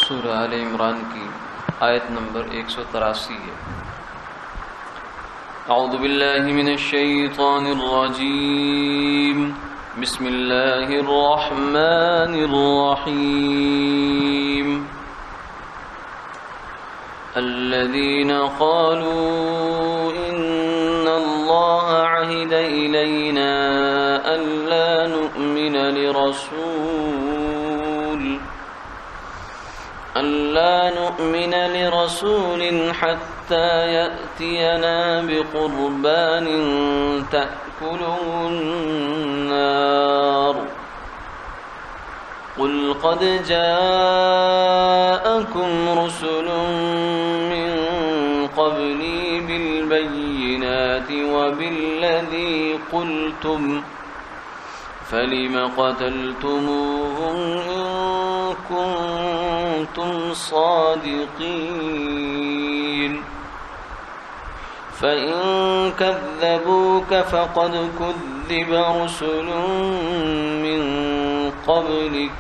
سورہ آل عمران کی آیت نمبر 183 ہے۔ اعوذ باللہ من الشیطان الرجیم، بسم اللہ الرحمن الرحیم۔ الذين قالوا إن الله عهد إلينا ألا نؤمن لرسول حتى يأتينا بقربان تأكله النار قل قد جاءكم رسل من قبلي بالبينات وبالذي قلتم فلم قتلتموهم إن كنتم صادقين فإن كذبوك فقد كذب رسل من قبلك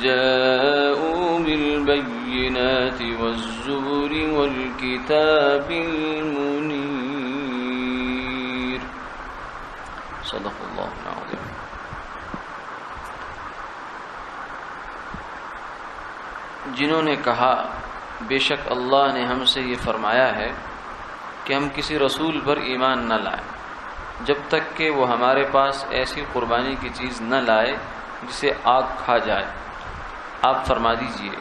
جاءوا بالبينات والزبر والكتاب المنير صدق الله العظيم۔ جنہوں نے کہا بے شک اللہ نے ہم سے یہ فرمایا ہے کہ ہم کسی رسول پر ایمان نہ لائیں جب تک کہ وہ ہمارے پاس ایسی قربانی کی چیز نہ لائے جسے آگ کھا جائے، آپ فرما دیجئے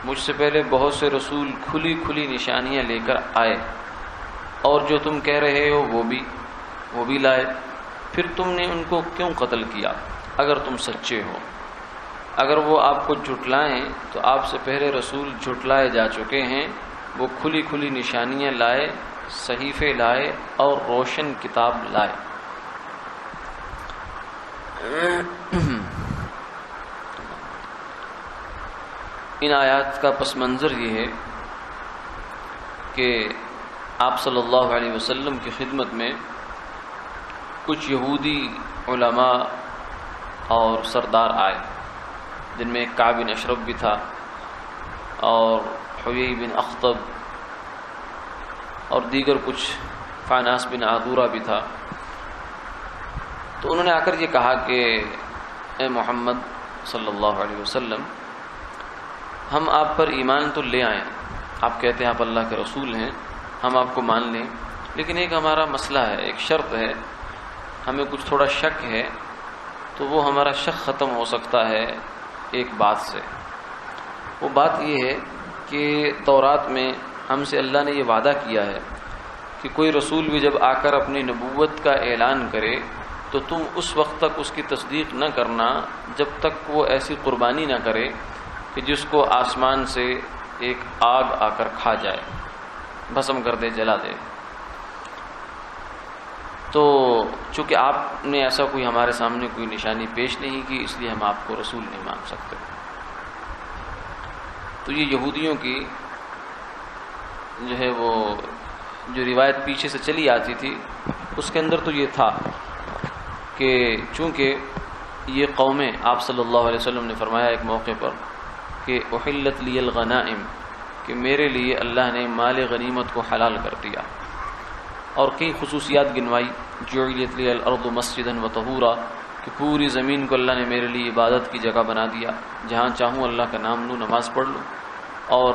مجھ سے پہلے بہت سے رسول کھلی کھلی نشانیاں لے کر آئے، اور جو تم کہہ رہے ہو وہ بھی لائے، پھر تم نے ان کو کیوں قتل کیا اگر تم سچے ہو؟ اگر وہ آپ کو جھٹلائیں تو آپ سے پہلے رسول جھٹلائے جا چکے ہیں، وہ کھلی کھلی نشانیاں لائے، صحیفے لائے اور روشن کتاب لائے۔ ان آیات کا پس منظر یہ ہے کہ آپ صلی اللہ علیہ وسلم کی خدمت میں کچھ یہودی علماء اور سردار آئے، جن میں کعب بن اشرف بھی تھا اور حویی بن اخطب اور دیگر کچھ، فاناس بن عادورہ بھی تھا۔ تو انہوں نے آ کر یہ کہا کہ اے محمد صلی اللہ علیہ وسلم، ہم آپ پر ایمان تو لے آئیں، آپ کہتے ہیں آپ اللہ کے رسول ہیں، ہم آپ کو مان لیں، لیکن ایک ہمارا مسئلہ ہے، ایک شرط ہے، ہمیں کچھ تھوڑا شک ہے، تو وہ ہمارا شک ختم ہو سکتا ہے ایک بات سے۔ وہ بات یہ ہے کہ تورات میں ہم سے اللہ نے یہ وعدہ کیا ہے کہ کوئی رسول بھی جب آ کر اپنی نبوت کا اعلان کرے تو تم اس وقت تک اس کی تصدیق نہ کرنا جب تک وہ ایسی قربانی نہ کرے کہ جس کو آسمان سے ایک آگ آ کر کھا جائے، بھسم کر دے، جلا دے۔ تو چونکہ آپ نے ایسا کوئی ہمارے سامنے کوئی نشانی پیش نہیں کی، اس لیے ہم آپ کو رسول نہیں مان سکتے۔ تو یہ یہودیوں کی جو ہے وہ جو روایت پیچھے سے چلی آتی تھی، اس کے اندر تو یہ تھا کہ چونکہ یہ قومیں، آپ صلی اللہ علیہ وسلم نے فرمایا ایک موقع پر کہ احلت لی الغنائم، کہ میرے لیے اللہ نے مال غنیمت کو حلال کر دیا، اور کئی خصوصیات گنوائی، جعلت لی الارض مسجدا وطہورا، کہ پوری زمین کو اللہ نے میرے لیے عبادت کی جگہ بنا دیا، جہاں چاہوں اللہ کا نام لوں، نماز پڑھ لوں، اور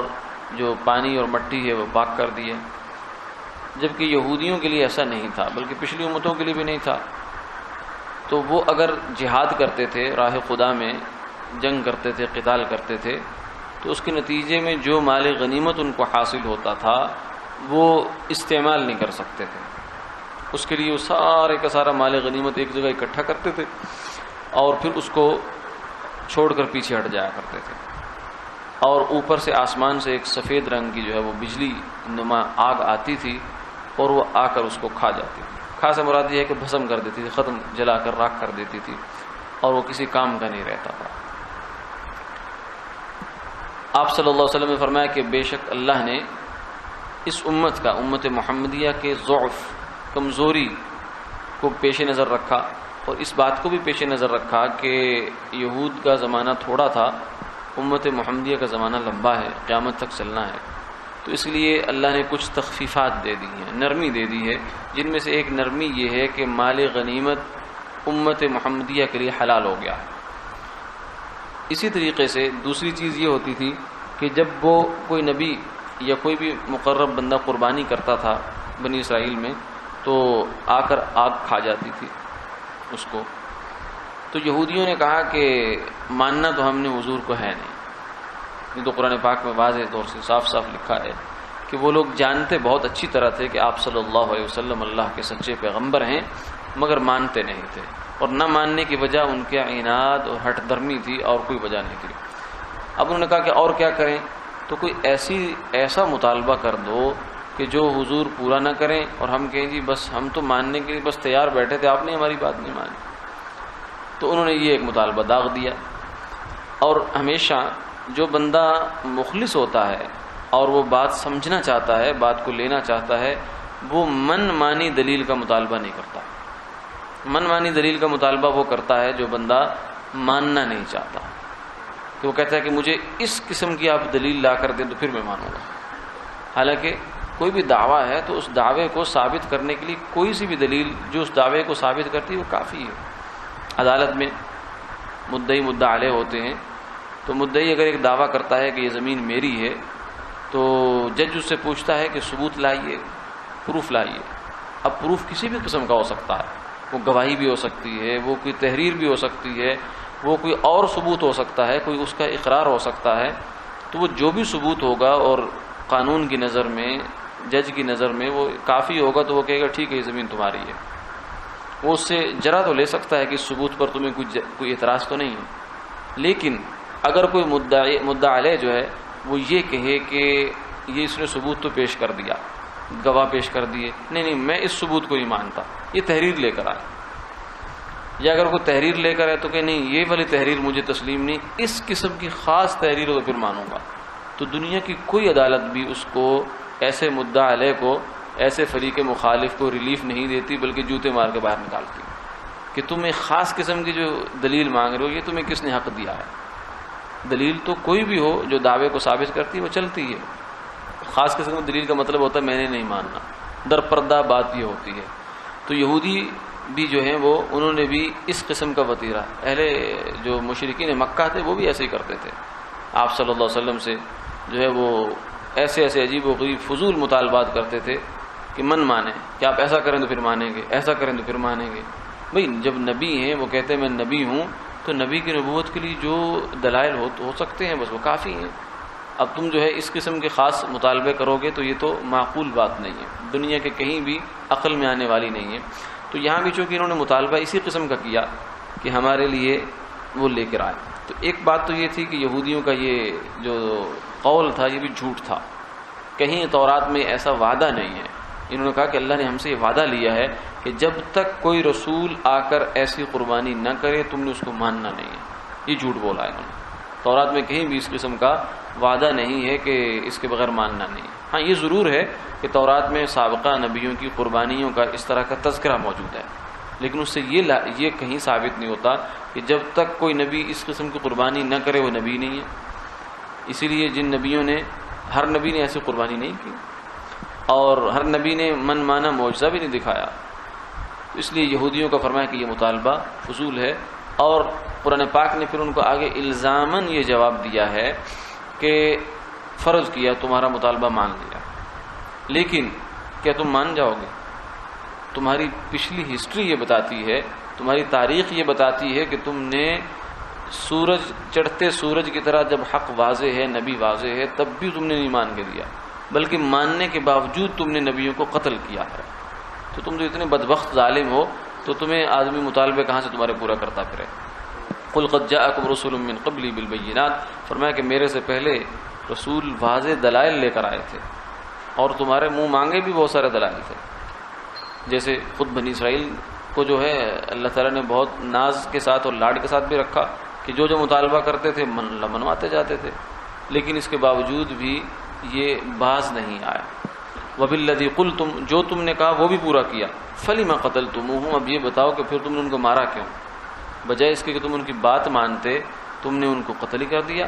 جو پانی اور مٹی ہے وہ پاک کر دیے۔ جبکہ یہودیوں کے لیے ایسا نہیں تھا، بلکہ پچھلی امتوں کے لیے بھی نہیں تھا۔ تو وہ اگر جہاد کرتے تھے، راہ خدا میں جنگ کرتے تھے، قتال کرتے تھے، تو اس کے نتیجے میں جو مال غنیمت ان کو حاصل ہوتا تھا وہ استعمال نہیں کر سکتے تھے۔ اس کے لیے وہ سارے کا سارا مال غنیمت ایک جگہ اکٹھا کرتے تھے اور پھر اس کو چھوڑ کر پیچھے ہٹ جایا کرتے تھے، اور اوپر سے آسمان سے ایک سفید رنگ کی جو ہے وہ بجلی نما آگ آتی تھی اور وہ آ کر اس کو کھا جاتی تھی۔ کھا سے مراد یہ ہے کہ بھسم کر دیتی تھی، ختم، جلا کر راکھ کر دیتی تھی، اور وہ کسی کام کا نہیں رہتا تھا۔ آپ صلی اللہ علیہ وسلم نے فرمایا کہ بے شک اللہ نے اس امت کا، امت محمدیہ کے ضعف، کمزوری کو پیش نظر رکھا، اور اس بات کو بھی پیش نظر رکھا کہ یہود کا زمانہ تھوڑا تھا، امت محمدیہ کا زمانہ لمبا ہے، قیامت تک چلنا ہے، تو اس لیے اللہ نے کچھ تخفیفات دے دی ہیں، نرمی دے دی ہے، جن میں سے ایک نرمی یہ ہے کہ مال غنیمت امت محمدیہ کے لیے حلال ہو گیا ہے۔ اسی طریقے سے دوسری چیز یہ ہوتی تھی کہ جب وہ کوئی نبی یا کوئی بھی مقرب بندہ قربانی کرتا تھا بنی اسرائیل میں، تو آ کر آگ کھا جاتی تھی اس کو۔ تو یہودیوں نے کہا کہ ماننا تو ہم نے حضور کو ہے نہیں، یہ تو قرآن پاک میں واضح طور سے صاف صاف لکھا ہے کہ وہ لوگ جانتے بہت اچھی طرح تھے کہ آپ صلی اللہ علیہ وسلم اللہ کے سچے پیغمبر ہیں، مگر مانتے نہیں تھے، اور نہ ماننے کی وجہ ان کے عناد اور ہٹ درمی تھی، اور کوئی وجہ نہیں تھی۔ اب انہوں نے کہا کہ اور کیا کریں؟ تو کوئی ایسا مطالبہ کر دو کہ جو حضور پورا نہ کریں اور ہم کہیں جی بس ہم تو ماننے کے لیے بس تیار بیٹھے تھے، آپ نے ہماری بات نہیں مانی۔ تو انہوں نے یہ ایک مطالبہ داغ دیا۔ اور ہمیشہ جو بندہ مخلص ہوتا ہے اور وہ بات سمجھنا چاہتا ہے، بات کو لینا چاہتا ہے، وہ من مانی دلیل کا مطالبہ نہیں کرتا۔ من مانی دلیل کا مطالبہ وہ کرتا ہے جو بندہ ماننا نہیں چاہتا، کہ وہ کہتا ہے کہ مجھے اس قسم کی آپ دلیل لا کر دیں تو پھر میں مانوں گا۔ حالانکہ کوئی بھی دعویٰ ہے تو اس دعوے کو ثابت کرنے کے لیے کوئی سی بھی دلیل جو اس دعوے کو ثابت کرتی ہے وہ کافی ہے۔ عدالت میں مدعی مدعا علیہ ہوتے ہیں، تو مدعی اگر ایک دعویٰ کرتا ہے کہ یہ زمین میری ہے، تو جج اس سے پوچھتا ہے کہ ثبوت لائیے، پروف لائیے۔ اب پروف کسی بھی قسم کا ہو سکتا ہے، وہ گواہی بھی ہو سکتی ہے، وہ کوئی تحریر بھی ہو سکتی ہے، وہ کوئی اور ثبوت ہو سکتا ہے، کوئی اس کا اقرار ہو سکتا ہے۔ تو وہ جو بھی ثبوت ہوگا اور قانون کی نظر میں، جج کی نظر میں وہ کافی ہوگا، تو وہ کہے گا ٹھیک ہے یہ زمین تمہاری ہے۔ وہ اس سے جرا تو لے سکتا ہے کہ اس ثبوت پر تمہیں کوئی اعتراض تو نہیں ہے، لیکن اگر کوئی مدعا علیہ جو ہے وہ یہ کہے کہ یہ اس نے ثبوت تو پیش کر دیا، گواہ پیش کر دیے، نہیں میں اس ثبوت کو نہیں مانتا، یہ تحریر لے کر آئے، یا اگر کوئی تحریر لے کر آئے تو کہ نہیں یہ والی تحریر مجھے تسلیم نہیں، اس قسم کی خاص تحریر ہو تو پھر مانوں گا، تو دنیا کی کوئی عدالت بھی اس کو، ایسے مدعا علیہ کو، ایسے فریق مخالف کو ریلیف نہیں دیتی، بلکہ جوتے مار کے باہر نکالتی کہ تم ایک خاص قسم کی جو دلیل مانگ رہے ہو یہ تمہیں کس نے حق دیا ہے۔ دلیل تو کوئی بھی ہو جو دعوے کو ثابت کرتی ہے وہ چلتی ہے، خاص قسم کی دلیل کا مطلب ہوتا ہے میں نے نہیں ماننا، در پردہ بات یہ ہوتی ہے۔ تو یہودی بھی جو ہیں وہ انہوں نے بھی اس قسم کا وتیرہ، اہل جو مشرکین مکہ تھے وہ بھی ایسے ہی کرتے تھے، آپ صلی اللہ علیہ وسلم سے جو ہے وہ ایسے عجیب و غریب فضول مطالبات کرتے تھے کہ من مانیں، کہ آپ ایسا کریں تو پھر مانیں گے، ایسا کریں تو پھر مانیں گے۔ بھئی جب نبی ہیں وہ کہتے ہیں میں نبی ہوں، تو نبی کی نبوت کے لیے جو دلائل ہو سکتے ہیں بس وہ کافی ہیں۔ اب تم جو ہے اس قسم کے خاص مطالبے کرو گے تو یہ تو معقول بات نہیں ہے، دنیا کے کہیں بھی عقل میں آنے والی نہیں ہے۔ تو یہاں بھی چونکہ انہوں نے مطالبہ اسی قسم کا کیا کہ ہمارے لیے وہ لے کر آئے۔ تو ایک بات تو یہ تھی کہ یہودیوں کا یہ جو قول تھا یہ بھی جھوٹ تھا، کہیں تورات میں ایسا وعدہ نہیں ہے۔ انہوں نے کہا کہ اللہ نے ہم سے یہ وعدہ لیا ہے کہ جب تک کوئی رسول آ کر ایسی قربانی نہ کرے تم نے اس کو ماننا نہیں ہے، یہ جھوٹ بولا ہے انہوں نے۔ تورات میں کہیں بھی اس قسم کا وعدہ نہیں ہے کہ اس کے بغیر ماننا نہیں ہے۔ ہاں یہ ضرور ہے کہ تورات میں سابقہ نبیوں کی قربانیوں کا اس طرح کا تذکرہ موجود ہے، لیکن اس سے یہ کہیں ثابت نہیں ہوتا کہ جب تک کوئی نبی اس قسم کی قربانی نہ کرے وہ نبی نہیں ہے۔ اسی لیے جن نبیوں نے، ہر نبی نے ایسی قربانی نہیں کی، اور ہر نبی نے من مانا معجزہ بھی نہیں دکھایا، اس لیے یہودیوں کا فرمایا کہ یہ مطالبہ فضول ہے۔ اور قرآن پاک نے پھر ان کو آگے الزاماً یہ جواب دیا ہے کہ فرض کیا تمہارا مطالبہ مان لیا، لیکن کیا تم مان جاؤ گے؟ تمہاری پچھلی ہسٹری یہ بتاتی ہے، تمہاری تاریخ یہ بتاتی ہے کہ تم نے سورج چڑھتے سورج کی طرح جب حق واضح ہے، نبی واضح ہے، تب بھی تم نے نہیں مان کے دیا، بلکہ ماننے کے باوجود تم نے نبیوں کو قتل کیا ہے۔ تو تم جو اتنے بدبخت ظالم ہو تو تمہیں آدمی مطالبے کہاں سے تمہارے پورا کرتا پھرے۔ قل قد جاءکم رسول من قبلی بالبینات، فرمایا کہ میرے سے پہلے رسول واضح دلائل لے کر آئے تھے، اور تمہارے منہ مانگے بھی بہت سارے دلائل تھے۔ جیسے خود بنی اسرائیل کو جو ہے اللہ تعالیٰ نے بہت ناز کے ساتھ اور لاڈ کے ساتھ بھی رکھا کہ جو مطالبہ کرتے تھے منواتے جاتے تھے، لیکن اس کے باوجود بھی یہ باز نہیں آیا۔ وَبِالَّذِي قُلْتُمْ، جو تم نے کہا وہ بھی پورا کیا۔ فَلِمَ قَتَلْتُمُوهُمْ، اب یہ بتاؤ کہ پھر تم نے ان کو مارا کیوں؟ بجائے اس کے کہ تم ان کی بات مانتے، تم نے ان کو قتل ہی کر دیا۔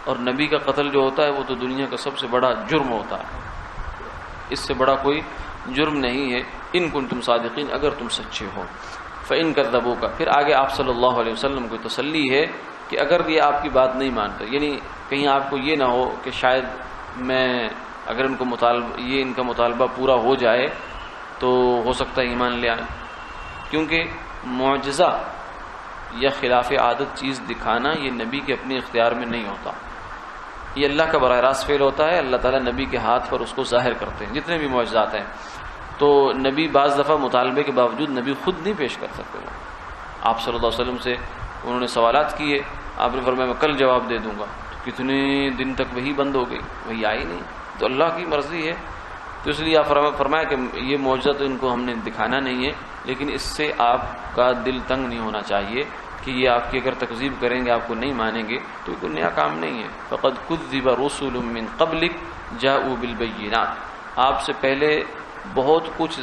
اور نبی کا قتل جو ہوتا ہے وہ تو دنیا کا سب سے بڑا جرم ہوتا ہے، اس سے بڑا کوئی جرم نہیں ہے۔ ان کنتم صادقین، اگر تم سچے ہو۔ فإن کذبوک، پھر آگے آپ صلی اللہ علیہ وسلم کو تسلی ہے کہ اگر یہ آپ کی بات نہیں مانتے، یعنی کہیں آپ کو یہ نہ ہو کہ شاید میں اگر ان کا مطالبہ پورا ہو جائے تو ہو سکتا ہے ایمان لے آئیں، کیونکہ معجزہ یا خلاف عادت چیز دکھانا یہ نبی کے اپنے اختیار میں نہیں ہوتا، یہ اللہ کا براہ راست فعل ہوتا ہے۔ اللہ تعالیٰ نبی کے ہاتھ پر اس کو ظاہر کرتے ہیں جتنے بھی معجزات ہیں۔ تو نبی بعض دفعہ مطالبے کے باوجود نبی خود نہیں پیش کر سکتے، وہ آپ صلی اللہ علیہ وسلم سے انہوں نے سوالات کیے، آپ نے فرمایا میں کل جواب دے دوں گا، کتنے دن تک وہی بند ہو گئی، وہی آئی نہیں، تو اللہ کی مرضی ہے۔ تو اس لیے آپ فرمایا کہ یہ معجزہ تو ان کو ہم نے دکھانا نہیں ہے، لیکن اس سے آپ کا دل تنگ نہیں ہونا چاہیے کہ یہ آپ کی اگر تکذیب کریں گے، آپ کو نہیں مانیں گے، تو کوئی نیا کام نہیں ہے۔ فقد کذب رسل من قبلک جاءوا بالبینات، آپ سے پہلے بہت کچھ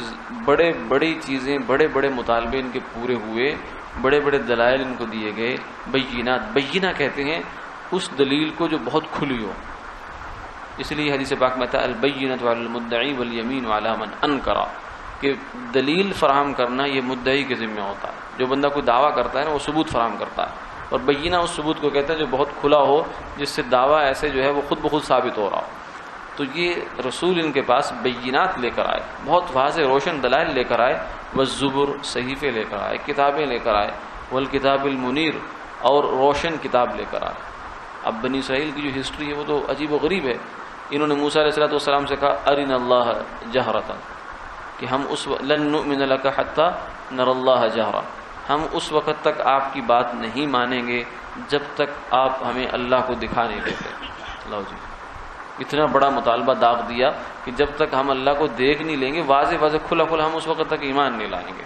بڑی چیزیں، بڑے مطالبے ان کے پورے ہوئے، بڑے دلائل ان کو دیے گئے۔ بینات، بینہ کہتے ہیں اس دلیل کو جو بہت کھلی ہو، اس لیے حدیث پاک میں تھا البینۃ علی المدعی والیمین علی من انکر، کہ دلیل فراہم کرنا یہ مدعی کے ذمہ ہوتا ہے، جو بندہ کوئی دعویٰ کرتا ہے نا وہ ثبوت فراہم کرتا ہے، اور بینہ اس ثبوت کو کہتے ہیں جو بہت کھلا ہو، جس سے دعویٰ ایسے جو ہے وہ خود بخود ثابت ہو رہا ہو۔ تو یہ رسول ان کے پاس بینات لے کر آئے، بہت واضح روشن دلائل لے کر آئے، والزبر، صحیفے لے کر آئے، کتابیں لے کر آئے، والکتاب المنیر، اور روشن کتاب لے کر آئے۔ اب بنی اسرائیل کی جو ہسٹری ہے وہ تو عجیب و غریب ہے۔ انہوں نے موسیٰ علیہ السلام سے کہا ارنا اللہ جہرۃ، کہ ہم لن نؤمن لک حتی نر اللہ جہرہ، ہم اس وقت تک آپ کی بات نہیں مانیں گے جب تک آپ ہمیں اللہ کو دکھا نہیں دیتے۔ لو جی، اتنا بڑا مطالبہ داغ دیا کہ جب تک ہم اللہ کو دیکھ نہیں لیں گے واضح کھلا ہم اس وقت تک ایمان نہیں لائیں گے۔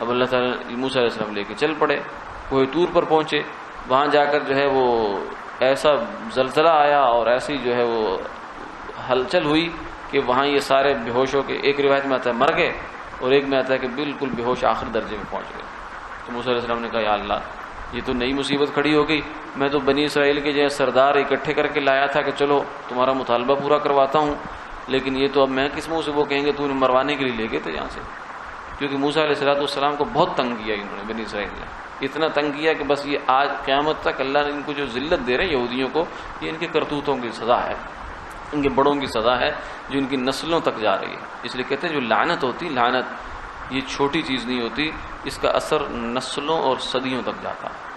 اب اللہ تعالیٰ موسیٰ علیہ السلام لے کے چل پڑے، کوہ طور پر پہنچے، وہاں جا کر جو ہے وہ ایسا زلزلہ آیا اور ایسی جو ہے وہ ہلچل ہوئی کہ وہاں یہ سارے بے ہوش ہو کے، ایک روایت میں آتا ہے مر گئے، اور ایک میں آتا ہے کہ بالکل بے ہوش آخر درجے میں پہنچ گئے۔ تو موسیٰ علیہ السلام نے کہا یا اللہ، یہ تو نئی مصیبت کھڑی ہو گئی، میں تو بنی اسرائیل کے جو سردار اکٹھے کر کے لایا تھا کہ چلو تمہارا مطالبہ پورا کرواتا ہوں، لیکن یہ تو اب میں کس منہ سے وہ کہیں گے تو انہیں مروانے کے لیے لے گئے تھے یہاں سے، کیونکہ موسیٰ علیہ السلام کو بہت تنگ کیا انہوں نے، بنی اسرائیل نے اتنا تنگ کیا کہ بس یہ آج قیامت تک اللہ نے ان کو جو ذلت دے رہے ہیں یہودیوں کو، یہ ان کے کرتوتوں کی سزا ہے، ان کے بڑوں کی سزا ہے جو ان کی نسلوں تک جا رہی ہے۔ اس لیے کہتے ہیں جو لعنت ہوتی، لعنت یہ چھوٹی چیز نہیں ہوتی، اس کا اثر نسلوں اور صدیوں تک جاتا ہے۔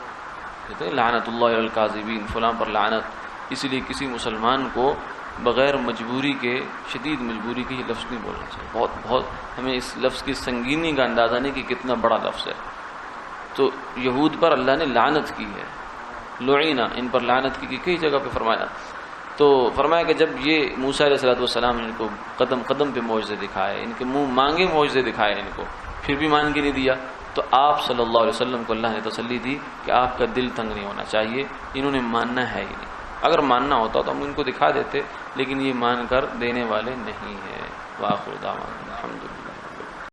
کہتے ہیں لعنت اللہ علی الکاذبین، فلاں پر لعنت۔ اسی لیے کسی مسلمان کو بغیر مجبوری کے، شدید مجبوری کے، یہ لفظ نہیں بولنا چاہیے۔ بہت ہمیں اس لفظ کی سنگینی کا اندازہ نہیں کہ کتنا بڑا لفظ ہے۔ تو یہود پر اللہ نے لعنت کی ہے، لعینہ، ان پر لعنت کی کئی جگہ پہ فرمایا۔ تو فرمایا کہ جب یہ موسیٰ علیہ السلام نے ان کو قدم قدم پہ معجزے دکھائے، ان کے منہ مانگے معجزے دکھائے ان کو، پھر بھی مان کے نہیں دیا، تو آپ صلی اللہ علیہ وسلم کو اللہ نے تسلی دی کہ آپ کا دل تنگ نہیں ہونا چاہیے، انہوں نے ماننا ہے ہی نہیں، اگر ماننا ہوتا تو ہم ان کو دکھا دیتے، لیکن یہ مان کر دینے والے نہیں ہیں۔ وآخر دعوانا الحمدللہ۔